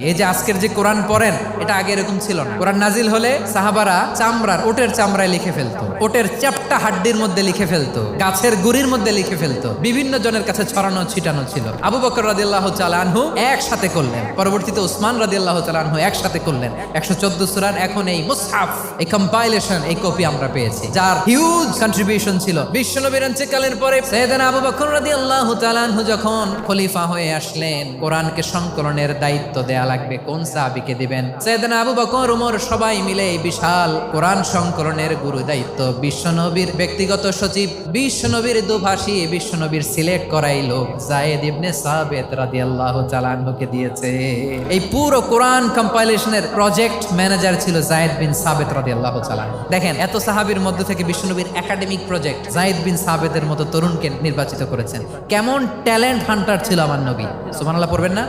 এই যে আজকের যে কোরআন পড়েন এটা আগে এরকম ছিল না। কোরআন নাজিল হলে সাহাবারা ওটের চামড়ায় লিখে ফেলতো, ওটের চ্যাপ্টা হাড্ডির মধ্যে লিখে ফেলতো, গাছের গুড়ির মধ্যে লিখে ফেলতো, বিভিন্ন জনের কাছে ছড়ানো ছিটানো ছিল। আবু বকর রাদিয়াল্লাহু তাআলা আনহু একসাথে করলেন, পরবর্তীতে উসমান রাদিয়াল্লাহু তাআলা আনহু একসাথে করলেন 114 সূরার। এখন এই মুসহাফ, এই কম্পাইলেশন, এই কপি আমরা পেয়েছি, যার হিউজ কন্ট্রিবিউশন ছিল। বিশ্বনবীর ইন্তেকালের পরে সাইয়েদনা আবু বকর রাদিয়াল্লাহু তাআলা আনহু যখন খলিফা হয়ে আসলেন, কোরআনকে সংকলনের দায়িত্ব দেয়া লাগবে, কোন সাহাবীকে দিবেন? সাইয়েদনা আবু বকর, ওমর সবাই মিলে এই বিশাল কোরআন সংকলনের গুরু দায়িত্ব বিশ্বনবীর ব্যক্তিগত সচিব, বিশ্বনবীর দুভাষী, বিশ্বনবীর সিলেক্ট করাই লোক যায়েদ ইবনে সাবিত রাদিয়াল্লাহু তাআলা আনহুকে দিয়েছে। এই পুরো কোরআন কম্পাইলেশনের প্রজেক্ট ম্যানেজার ছিল যায়েদ বিন সাবিত রাদিয়াল্লাহু তাআলা। দেখেন, এত সাহাবীর মধ্যে থেকে বিশ্বনবীর একাডেমিক প্রজেক্ট যায়েদ বিন সাবিতের মতো তরুণকে নির্বাচিত করেছেন। কেমন ট্যালেন্ট হান্টার ছিল আমার নবী, সুবহানাল্লাহ পড়বেন না?